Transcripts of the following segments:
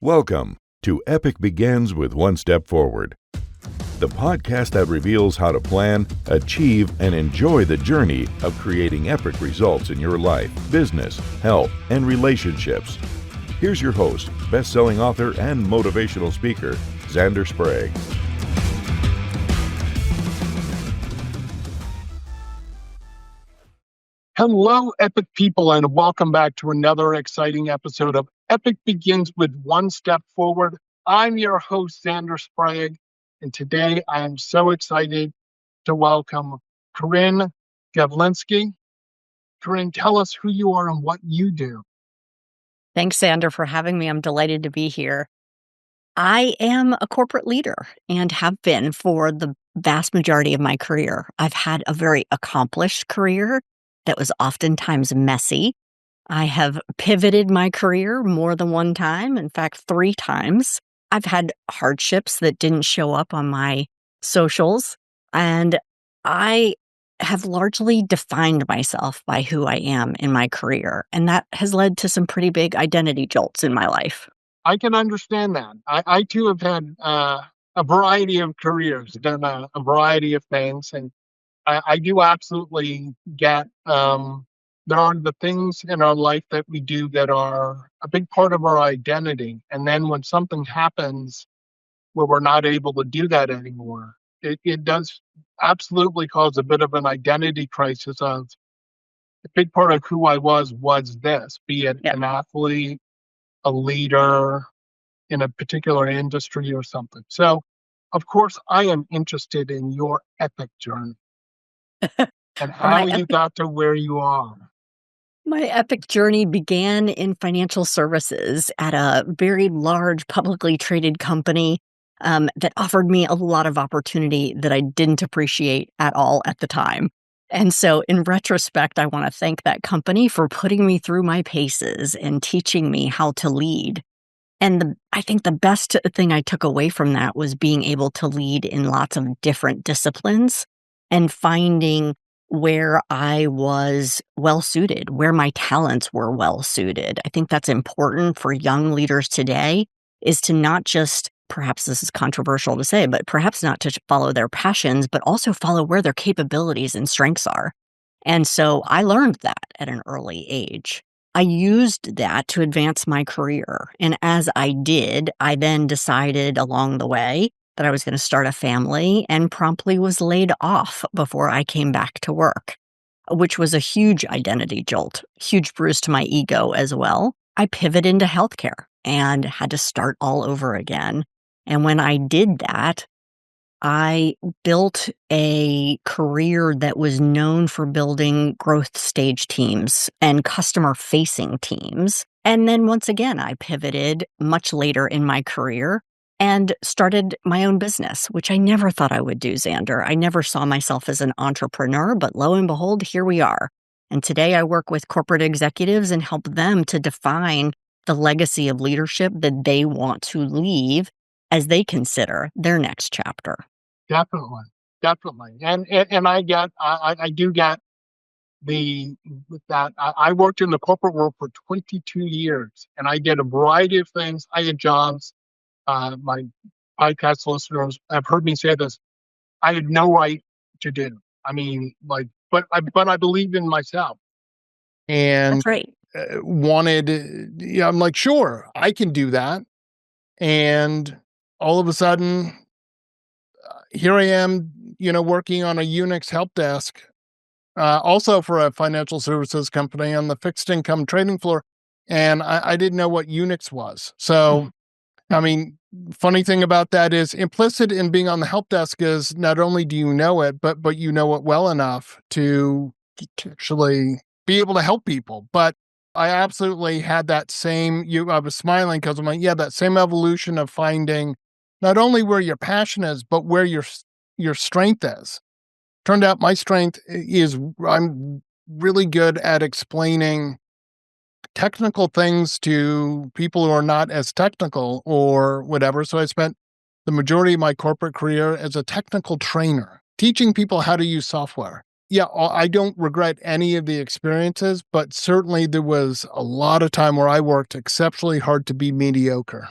Welcome to Epic Begins with One Step Forward, the podcast that reveals how to plan, achieve, and enjoy the journey of creating epic results in your life, business, health, and relationships. Here's your host, best-selling author and motivational speaker, Xander Sprague. Hello, Epic people, and welcome back to another exciting episode of Epic Begins with One Step Forward. I'm your host, Xander Sprague, and today I am so excited to welcome Corinne Gavlinski. Corinne, tell us who you are and what you do. Thanks, Xander, for having me. I'm delighted to be here. I am a corporate leader and have been for the vast majority of my career. I've had a very accomplished career that was oftentimes messy. I have pivoted my career more than one time, in fact, 3 times. I've had hardships that didn't show up on my socials, and I have largely defined myself by who I am in my career, and that has led to some pretty big identity jolts in my life. I can understand that. I too have had a variety of careers, done a variety of things, and I do absolutely get there are the things in our life that we do that are a big part of our identity. And then when something happens where we're not able to do that anymore, it does absolutely cause a bit of an identity crisis of a big part of who I was this, be it an athlete, a leader in a particular industry or something. So, of course, I am interested in your epic journey and how you got to where you are. My epic journey began in financial services at a very large publicly traded company that offered me a lot of opportunity that I didn't appreciate at all at the time. And so in retrospect, I want to thank that company for putting me through my paces and teaching me how to lead. And I think the best thing I took away from that was being able to lead in lots of different disciplines and finding where I was well suited, where my talents were well suited. I think that's important for young leaders today, is to not just, perhaps this is controversial to say, but perhaps not to follow their passions, but also follow where their capabilities and strengths are. And so I learned that at an early age. I used that to advance my career. And as I did, I then decided along the way that I was going to start a family and promptly was laid off before I came back to work, which was a huge identity jolt, huge bruise to my ego as well. I pivoted into healthcare and had to start all over again. And when I did that, I built a career that was known for building growth stage teams and customer-facing teams. And then once again, I pivoted much later in my career and started my own business, which I never thought I would do, Xander. I never saw myself as an entrepreneur, but lo and behold, here we are. And today I work with corporate executives and help them to define the legacy of leadership that they want to leave as they consider their next chapter. Definitely. And I do get that. I worked in the corporate world for 22 years, and I did a variety of things. I had jobs. My podcast listeners have heard me say this. I had no right to do. I mean, but I believe in myself. And that's right. I'm like, sure, I can do that. And all of a sudden, here I am, working on a Unix help desk, also for a financial services company on the fixed income trading floor. And I didn't know what Unix was. So, I mean, funny thing about that is implicit in being on the help desk is not only do you know it, but you know it well enough to actually be able to help people. But I absolutely had that same, I was smiling because I'm like, yeah, that same evolution of finding not only where your passion is, but where your strength is. Turned out my strength is I'm really good at explaining technical things to people who are not as technical or whatever. So I spent the majority of my corporate career as a technical trainer, teaching people how to use software. Yeah, I don't regret any of the experiences, but certainly there was a lot of time where I worked exceptionally hard to be mediocre.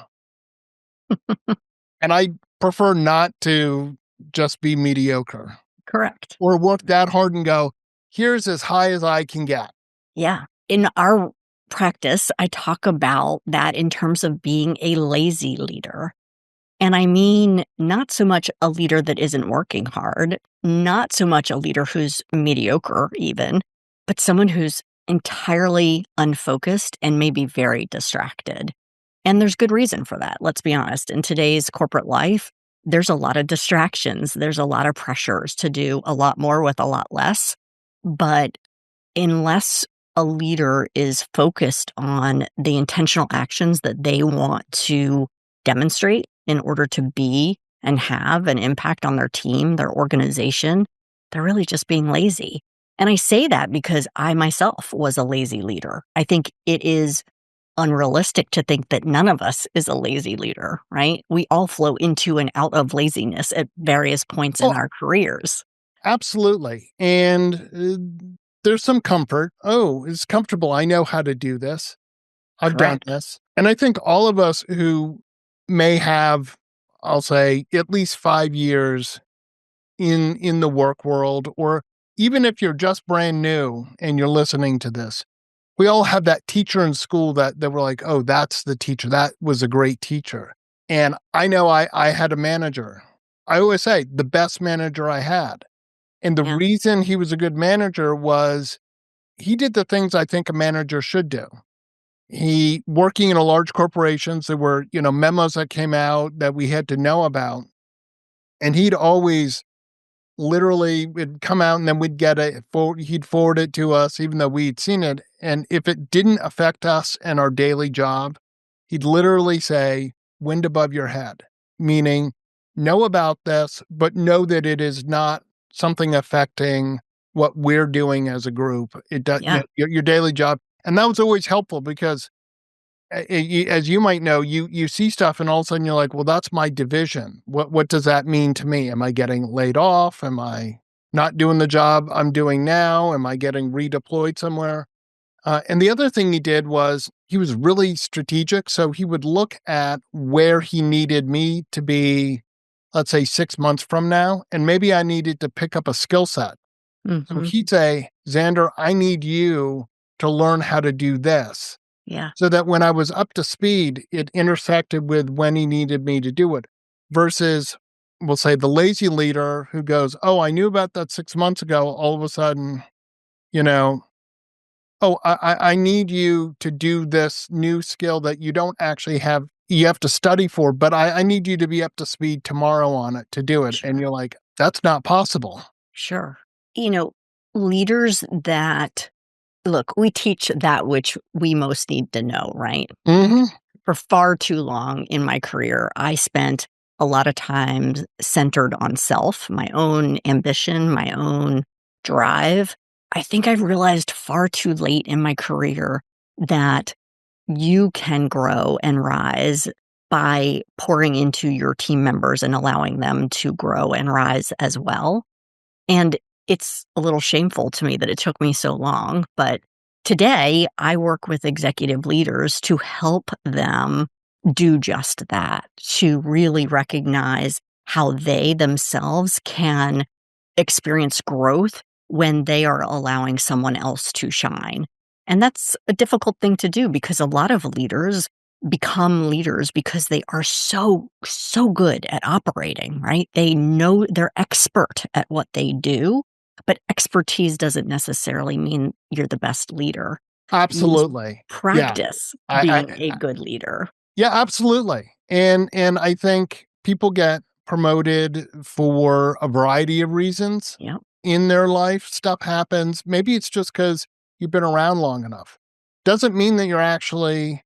And I prefer not to just be mediocre Correct. or work that hard and go, here's as high as I can get. Yeah. In our practice, I talk about that in terms of being a lazy leader. And I mean, not so much a leader that isn't working hard, not so much a leader who's mediocre, even, but someone who's entirely unfocused and maybe very distracted. And there's good reason for that. Let's be honest. In today's corporate life, there's a lot of distractions, there's a lot of pressures to do a lot more with a lot less. But unless a leader is focused on the intentional actions that they want to demonstrate in order to be and have an impact on their team, their organization, they're really just being lazy. And I say that because I myself was a lazy leader. I think it is unrealistic to think that none of us is a lazy leader, right? We all flow into and out of laziness at various points in Oh, our careers. absolutely. And there's some comfort. Oh, it's comfortable. I know how to do this. I've done Correct. this. And I think all of us who may have, I'll say, at least 5 years in the work world, or even if you're just brand new and you're listening to this, we all have that teacher in school that we're like, oh, that's the teacher. That was a great teacher. And I know I had a manager. I always say the best manager I had. And the Yeah. reason he was a good manager was he did the things I think a manager should do. He working in a large corporations, there were, memos that came out that we had to know about. And he'd always literally it'd come out and then we'd get it he'd forward it to us even though we'd seen it. And if it didn't affect us and our daily job, he'd literally say, wind above your head, meaning know about this, but know that it is not something affecting what we're doing as a group. It does, Yeah. your daily job. And that was always helpful because as you might know, you see stuff and all of a sudden you're like, well, that's my division. What does that mean to me? Am I getting laid off? Am I not doing the job I'm doing now? Am I getting redeployed somewhere? And the other thing he did was he was really strategic. So he would look at where he needed me to be, let's say 6 months from now, and maybe I needed to pick up a skill set. So Hmm. he'd say, Xander, I need you to learn how to do this Yeah. so that when I was up to speed, it intersected with when he needed me to do it versus we'll say the lazy leader who goes, oh, I knew about that 6 months ago. All of a sudden, you know, oh, I need you to do this new skill that you don't actually have, you have to study for, but I need you to be up to speed tomorrow on it to do it. And Sure. you're like, that's not possible. Sure. You know, leaders that look, we teach that which we most need to know, right? Hmm. For far too long in my career, I spent a lot of time centered on self, my own ambition, my own drive. I think I've realized far too late in my career that you can grow and rise by pouring into your team members and allowing them to grow and rise as well. And it's a little shameful to me that it took me so long, but today I work with executive leaders to help them do just that, to really recognize how they themselves can experience growth when they are allowing someone else to shine. And that's a difficult thing to do because a lot of leaders become leaders because they are so good at operating, right? They know they're expert at what they do, but expertise doesn't necessarily mean you're the best leader. It means Absolutely. Yeah. practice I, being a good leader. Yeah, absolutely. And I think people get promoted for a variety of reasons Yeah, in their life. Stuff happens. Maybe it's just because you've been around long enough. Doesn't mean that you're actually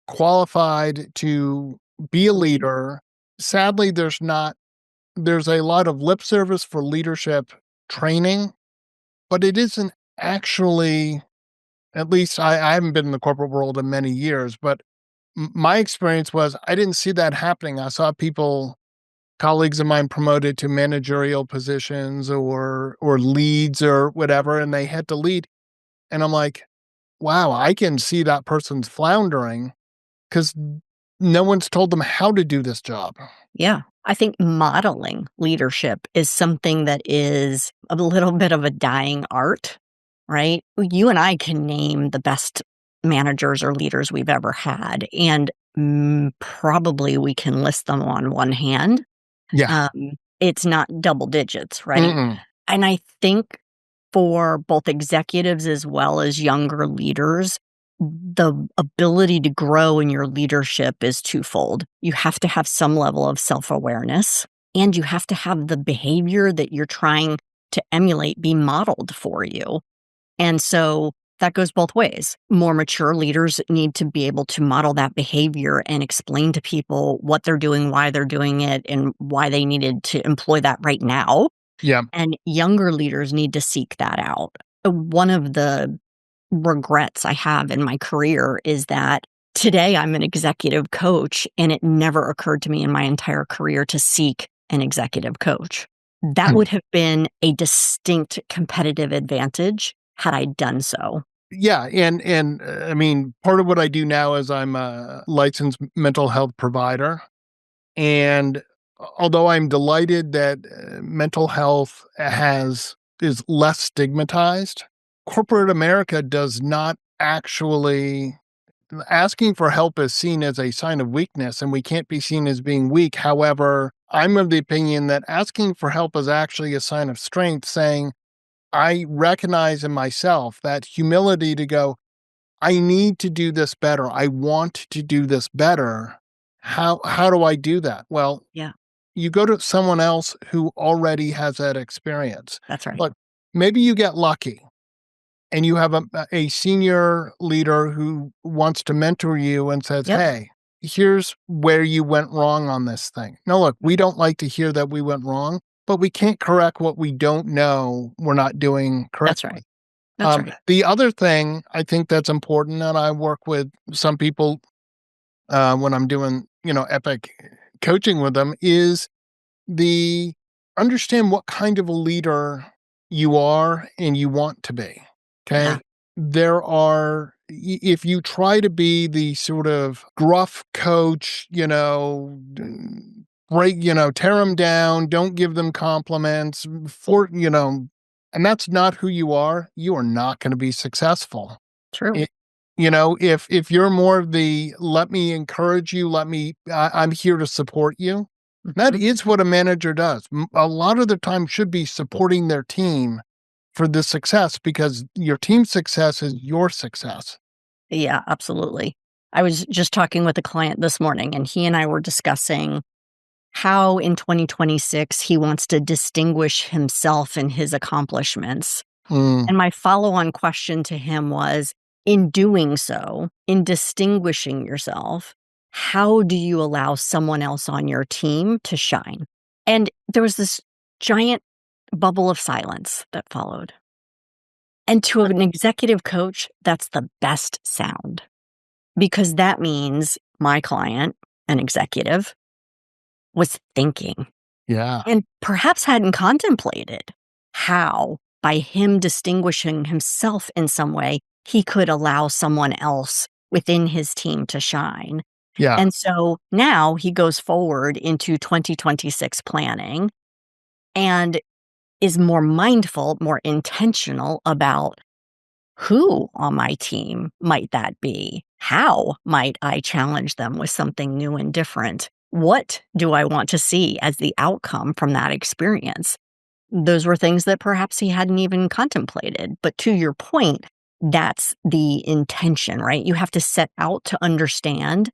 qualified to be a lead. leader. Sadly, there's not, there's a lot of lip service for leadership training, but it isn't actually, at least I haven't been in the corporate world in many years, but my experience was I didn't see that happening. I saw people, colleagues of mine promoted to managerial positions or leads or whatever, and they had to lead. And I'm like, wow, I can see that person's floundering because no one's told them how to do this job. Yeah. I think modeling leadership is something that is a little bit of a dying art, right? You and I can name the best managers or leaders we've ever had, and probably we can list them on one hand. Yeah. It's not double digits, right? Mm-mm. And I think for both executives as well as younger leaders, the ability to grow in your leadership is twofold. You have to have some level of self-awareness, and you have to have the behavior that you're trying to emulate be modeled for you. And so that goes both ways. More mature leaders need to be able to model that behavior and explain to people what they're doing, why they're doing it, and why they needed to employ that right now. Yeah. And younger leaders need to seek that out. One of the regrets I have in my career is that today I'm an executive coach, and it never occurred to me in my entire career to seek an executive coach. That would have been a distinct competitive advantage had I done so. Yeah, and I mean, part of what I do now is I'm a licensed mental health provider, and although I'm delighted that mental health is less stigmatized, corporate America does not actually asking for help is seen as a sign of weakness, and we can't be seen as being weak. However, I'm of the opinion that asking for help is actually a sign of strength, saying, I recognize in myself that humility to go, I need to do this better. I want to do this better. How do I do that? Well, Yeah, you go to someone else who already has that experience. that's right. Look, maybe you get lucky and you have a senior leader who wants to mentor you and says, Yep, hey, here's where you went wrong on this thing. Now, look, we don't like to hear that we went wrong, but we can't correct what we don't know we're not doing that's correctly. right. That's right. The other thing I think that's important, and I work with some people when I'm doing, epic coaching with them, is the understand what kind of a leader you are and you want to be. Yeah, Okay. There are, if you try to be the sort of gruff coach, break, tear them down, don't give them compliments, and that's not who you are not going to be successful. true. It, if you're more of the let me encourage you, I'm here to support you. That Mhm. is what a manager does. A lot of the time should be supporting their team for the success because your team's success is your success. Yeah, absolutely. I was just talking with a client this morning, and he and I were discussing how in 2026 he wants to distinguish himself and his accomplishments. Mm, And my follow on question to him was, in doing so, in distinguishing yourself, how do you allow someone else on your team to shine? And there was this giant bubble of silence that followed. And to an executive coach, that's the best sound because that means my client, an executive, was thinking yeah. and perhaps hadn't contemplated how, by him distinguishing himself in some way, he could allow someone else within his team to shine. Yeah. And so now he goes forward into 2026 planning and is more mindful, more intentional about who on my team might that be? How might I challenge them with something new and different? What do I want to see as the outcome from that experience? Those were things that perhaps he hadn't even contemplated. But to your point, that's the intention, right? You have to set out to understand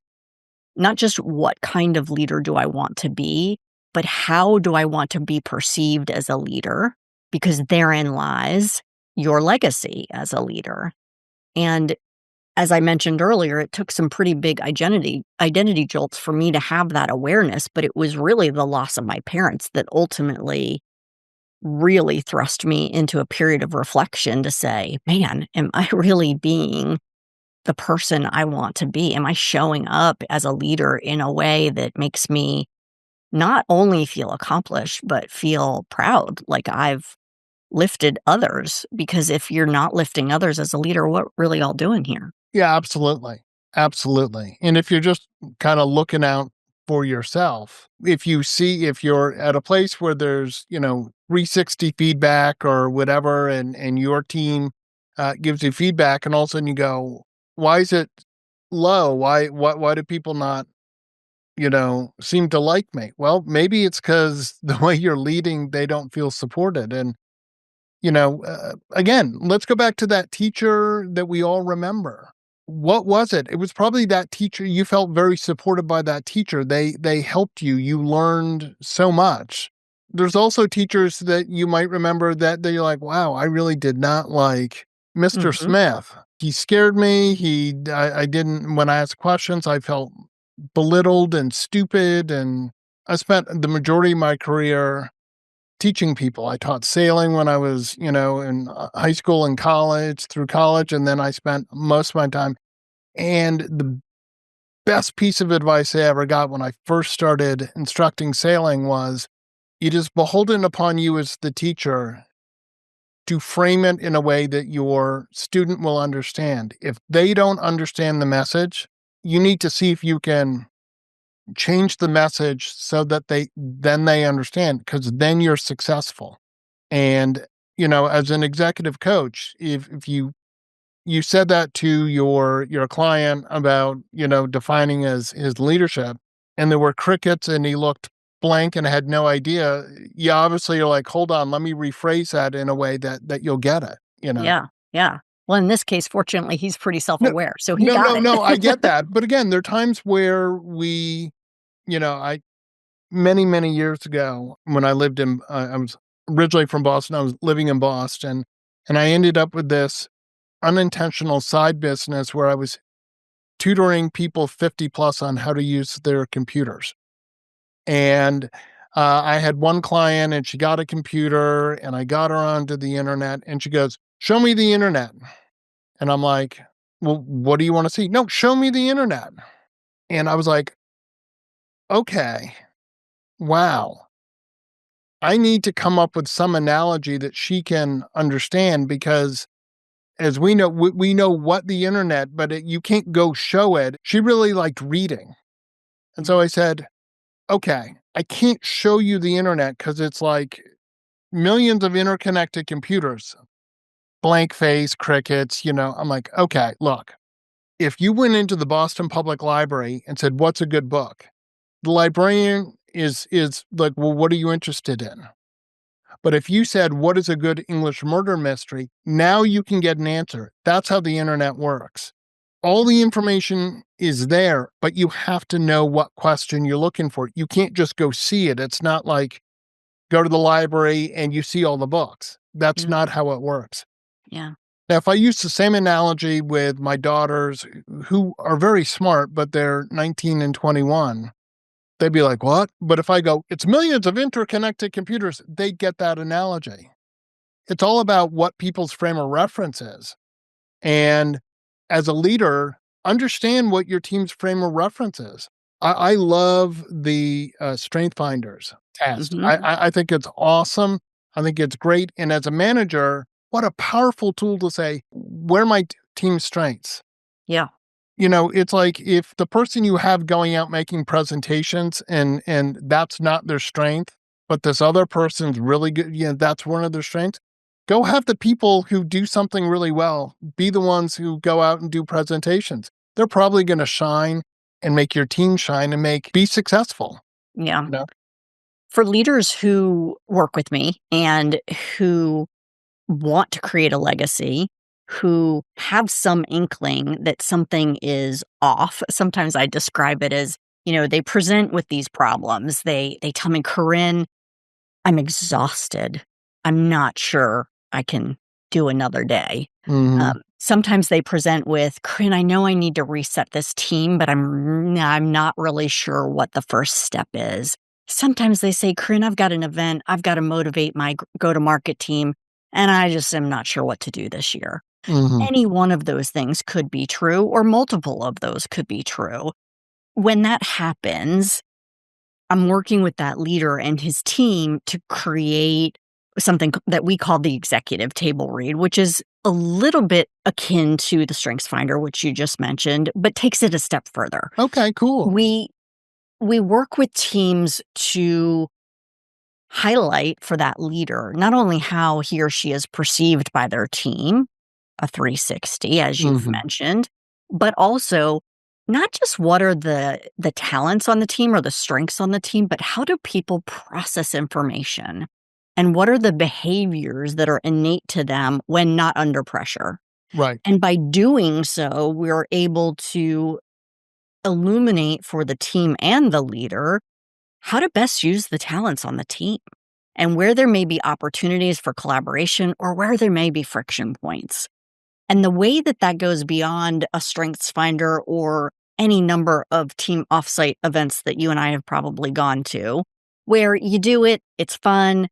not just what kind of leader do I want to be, but how do I want to be perceived as a leader? Because therein lies your legacy as a leader. And as I mentioned earlier, it took some pretty big identity jolts for me to have that awareness, but it was really the loss of my parents that ultimately really thrust me into a period of reflection to say, man, am I really being the person I want to be? Am I showing up as a leader in a way that makes me not only feel accomplished, but feel proud, like I've lifted others? Because if you're not lifting others as a leader, what really all doing here? Yeah, absolutely. Absolutely. And if you're just kind of looking out for yourself, if you're at a place where there's, 360 feedback or whatever, and your team gives you feedback, and all of a sudden you go, why is it low? Why do people not, seem to like me? Well, maybe it's because the way you're leading, they don't feel supported. And, again, let's go back to that teacher that we all remember. What was it? It was probably that teacher. You felt very supported by that teacher. They helped you. You learned so much. There's also teachers that you might remember that you're like, wow, I really did not like Mr. Mhm. Smith. He scared me. I didn't, when I asked questions, I felt belittled and stupid. And I spent the majority of my career teaching people. I taught sailing when I was, in high school and college, through college. And then I spent most of my time. And the best piece of advice I ever got when I first started instructing sailing was, it is beholden upon you as the teacher to frame it in a way that your student will understand. If they don't understand the message, you need to see if you can change the message so that they understand, because then you're successful. And, as an executive coach, if you said that to your client about, defining his leadership, and there were crickets and he looked blank and had no idea, you obviously are like, hold on, let me rephrase that in a way that you'll get it. Yeah, yeah. Well, in this case, fortunately, he's pretty No, self-aware, so he no, got no, it. no, I get that. But again, there are times where I many, many years ago, when I lived I was originally from Boston, I was living in Boston, and I ended up with this unintentional side business where I was tutoring people 50 plus on how to use their computers. And I had one client, and she got a computer, and I got her onto the internet, and she goes, show me the internet. And I'm like, well, what do you want to see? No, show me the internet. And I was like, okay, wow. I need to come up with some analogy that she can understand, because as we know, we know what the internet, but you can't go show it. She really liked reading. And so I said, okay, I can't show you the internet because it's like millions of interconnected computers, blank face, crickets, I'm like, okay, look, if you went into the Boston Public Library and said, what's a good book? The librarian is like, well, what are you interested in? But if you said, what is a good English murder mystery? Now you can get an answer. That's how the internet works. All the information is there, but you have to know what question you're looking for. You can't just go see it. It's not like go to the library and you see all the books. That's Yeah. not how it works. Yeah. Now, if I use the same analogy with my daughters, who are very smart, but they're 19 and 21, they'd be like, what? But if I go, it's millions of interconnected computers, they get that analogy. It's all about what people's frame of reference is. And as a leader, understand what your team's frame of reference is. I love the Strength Finders test. Mhm. I think it's awesome. I think it's great. And as a manager, what a powerful tool to say, where are my team's strengths? Yeah. It's like if the person you have going out making presentations and that's not their strength, but this other person's really good, that's one of their strengths. Go have the people who do something really well be the ones who go out and do presentations. They're probably going to shine and make your team shine and be successful. Yeah. You know? For leaders who work with me and who want to create a legacy, who have some inkling that something is off. Sometimes I describe it as, they present with these problems. They tell me, Corinne, I'm exhausted. I'm not sure I can do another day. Mhm. Sometimes they present with, Corinne, I know I need to reset this team, but I'm not really sure what the first step is. Sometimes they say, Corinne, I've got an event. I've got to motivate my go-to-market team, and I just am not sure what to do this year. Mhm. Any one of those things could be true, or multiple of those could be true. When that happens, I'm working with that leader and his team to create something that we call the executive table read, which is a little bit akin to the Strengths Finder, which you just mentioned, but takes it a step further. Okay, cool. We work with teams to highlight for that leader not only how he or she is perceived by their team, a 360, as you've mentioned, but also not just what are the talents on the team or the strengths on the team, but how do people process information? And what are the behaviors that are innate to them when not under pressure? Right. And by doing so, we're able to illuminate for the team and the leader how to best use the talents on the team and where there may be opportunities for collaboration or where there may be friction points. And the way that that goes beyond a strengths finder or any number of team offsite events that you and I have probably gone to, where you do it, it's fun,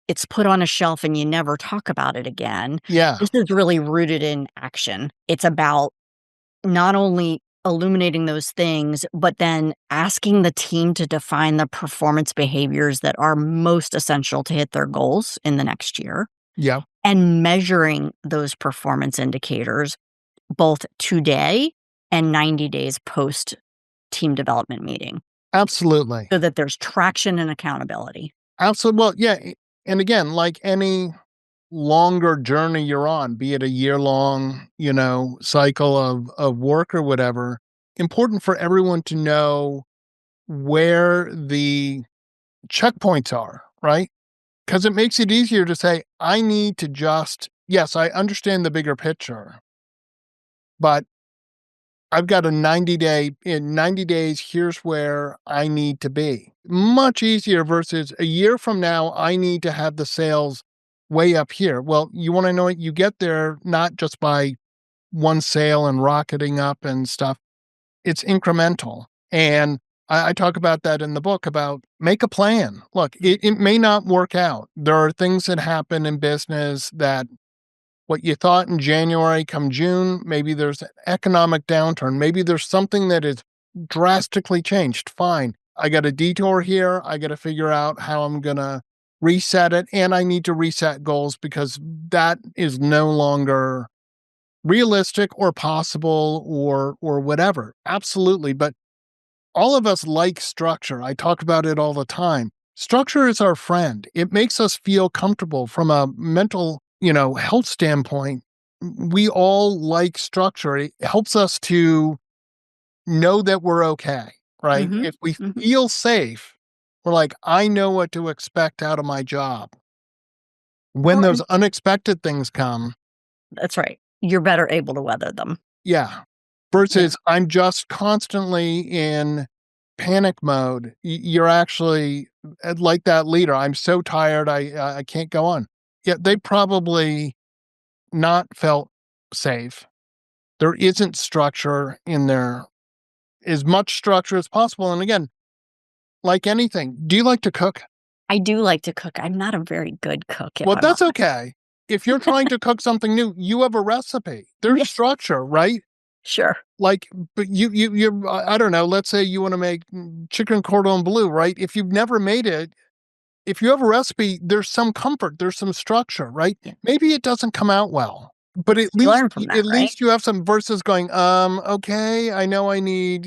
it's put on a shelf and you never talk about it again. Yeah. This is really rooted in action. It's about not only illuminating those things, but then asking the team to define the performance behaviors that are most essential to hit their goals in the next year. Yeah. And measuring those performance indicators both today and 90 days post team development meeting Absolutely. so that there's traction and accountability. Absolutely. Well, yeah. And again, like any longer journey you're on, be it a year-long, cycle of work or whatever, important for everyone to know where the checkpoints are, right? Because it makes it easier to say, I need to yes, I understand the bigger picture, but I've got in 90 days, here's where I need to be. Much easier versus a year from now, I need to have the sales way up here. Well, you want to know it, you get there not just by one sale and rocketing up and stuff. It's incremental. And I talk about that in the book about make a plan. Look, it may not work out. There are things that happen in business that what you thought in January, come June, maybe there's an economic downturn. Maybe there's something that is drastically changed. Fine. I got a detour here. I got to figure out how I'm going to reset it. And I need to reset goals because that is no longer realistic or possible or whatever. Absolutely. But all of us like structure. I talk about it all the time. Structure is our friend. It makes us feel comfortable from a mental health standpoint. We all like structure. It helps us to know that we're okay, right? If we feel safe, we're like, I know what to expect out of my job. When those unexpected things come. That's right. You're better able to weather them. Yeah. Versus I'm just constantly in panic mode. You're actually like that leader. I'm so tired. I can't go on. Yeah, they probably not felt safe. There isn't structure in there, as much structure as possible. And again, like anything, do you like to cook? I do like to cook. I'm not a very good cook. Well, that's okay. If you're trying to cook something new, you have a recipe. There's structure, right? Sure. Like, but you I don't know, let's say you want to make chicken cordon bleu, right? If you've never made it, if you have a recipe, there's some comfort, there's some structure, right? Yeah. Maybe it doesn't come out well, but at least you have some versus going, okay, I know I need,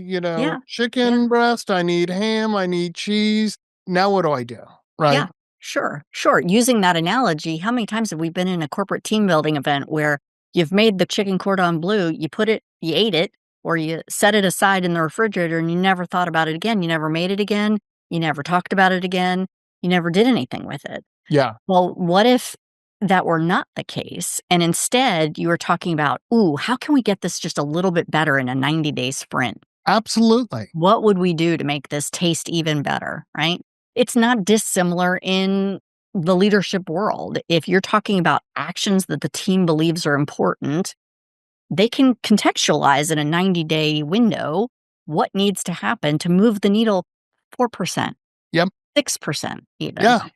chicken breast, I need ham, I need cheese. Now what do I do? Right? Yeah, sure. Using that analogy, how many times have we been in a corporate team building event where you've made the chicken cordon bleu, you ate it, or you set it aside in the refrigerator and you never thought about it again. You never made it again. You never talked about it again. You never did anything with it. Yeah. Well, what if that were not the case? And instead you were talking about, how can we get this just a little bit better in a 90-day sprint? Absolutely. What would we do to make this taste even better, right? It's not dissimilar in the leadership world. If you're talking about actions that the team believes are important, they can contextualize in a 90-day window what needs to happen to move the needle 4%. Yep. 6% even. Yeah.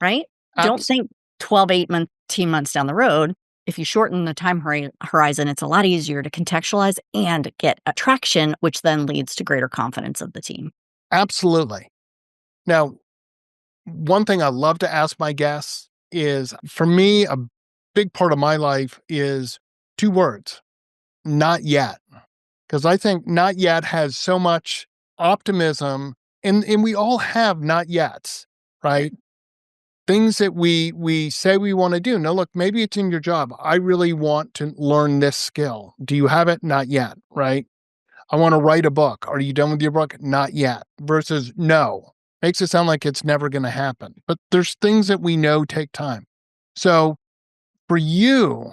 Right? Don't think 12, 18 months down the road. If you shorten the time horizon, it's a lot easier to contextualize and get traction, which then leads to greater confidence of the team. Absolutely. Now, one thing I love to ask my guests is, for me, a big part of my life is 2 words: not yet. Because I think not yet has so much optimism, and we all have not yets, right? Things that we say we want to do. Now, look, maybe it's in your job. I really want to learn this skill. Do you have it? Not yet, right? I want to write a book. Are you done with your book? Not yet. Versus no. Makes it sound like it's never going to happen. But there's things that we know take time. So for you,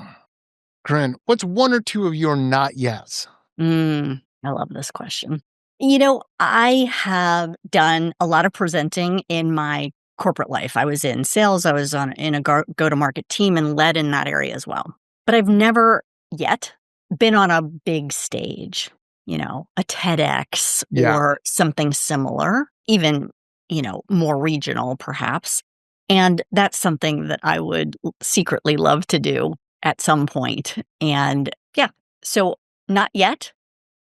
Corinne, what's 1 or 2 of your not yets? I love this question. You know, I have done a lot of presenting in my corporate life. I was in sales, I was in a go-to-market team and led in that area as well. But I've never yet been on a big stage, a TEDx or something similar, even, more regional perhaps. And that's something that I would secretly love to do at some point. And yeah, so not yet,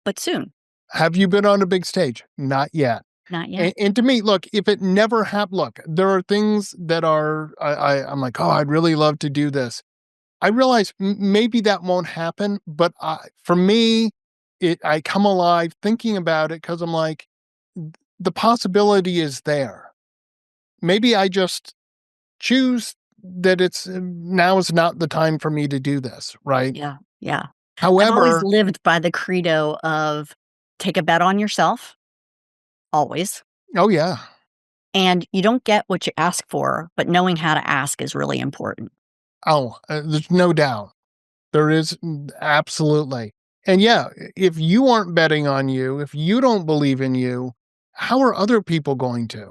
but soon. Have you been on a big stage? Not yet. Not yet. And to me, look, if it never happened, look, there are things that are, I'm like, oh, I'd really love to do this. I realize maybe that won't happen, but for me, I come alive thinking about it because I'm like, the possibility is there. Maybe I just choose that now is not the time for me to do this, right? Yeah. Yeah. However, I've always lived by the credo of take a bet on yourself, always. Oh, yeah. And you don't get what you ask for, but knowing how to ask is really important. Oh, there's no doubt. There is absolutely. And yeah, if you aren't betting on you, if you don't believe in you, how are other people going to?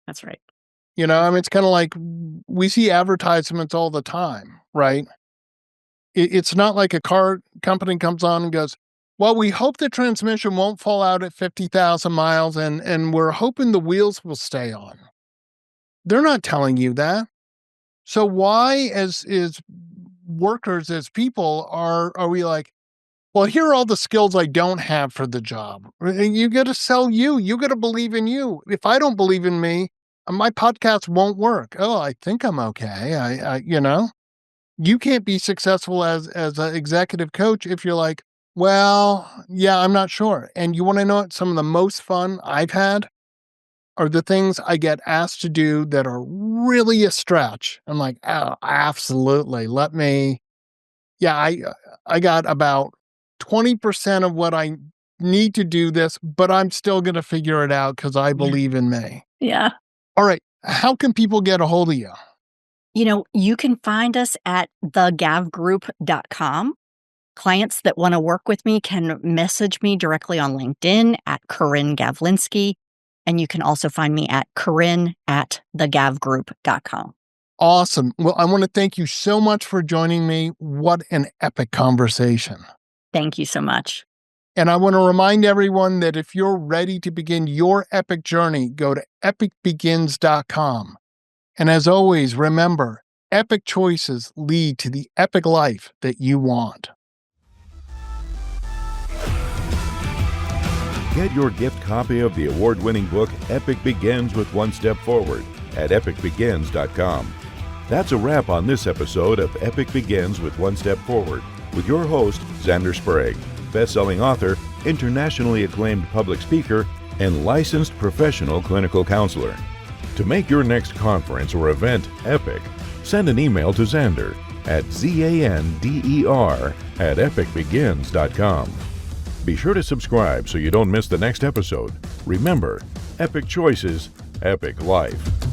That's right. I mean, it's kind of like we see advertisements all the time, right? It's not like a car company comes on and goes, well, we hope the transmission won't fall out at 50,000 miles and we're hoping the wheels will stay on. They're not telling you that. So why, as workers, as people, are we like, well, here are all the skills I don't have for the job. You got to sell you. You got to believe in you. If I don't believe in me, my podcast won't work. Oh, I think I'm okay. You can't be successful as an executive coach if you're like, well, yeah, I'm not sure. And you want to know what some of the most fun I've had are the things I get asked to do that are really a stretch. I'm like, oh, absolutely. I got about 20% of what I need to do this, but I'm still going to figure it out because I believe in me. Yeah. All right. How can people get a hold of you? You can find us at thegavgroup.com. Clients that want to work with me can message me directly on LinkedIn at Corinne Gavlinski. And you can also find me at Corinne@thegavgroup.com. Awesome. Well, I want to thank you so much for joining me. What an epic conversation. Thank you so much. And I want to remind everyone that if you're ready to begin your epic journey, go to epicbegins.com. And as always, remember, epic choices lead to the epic life that you want. Get your gift copy of the award-winning book, Epic Begins with One Step Forward, at epicbegins.com. That's a wrap on this episode of Epic Begins with One Step Forward with your host, Xander Sprague, best-selling author, internationally acclaimed public speaker, and licensed professional clinical counselor. To make your next conference or event epic, send an email to Xander at zander@epicbegins.com. Be sure to subscribe so you don't miss the next episode. Remember, epic choices, epic life.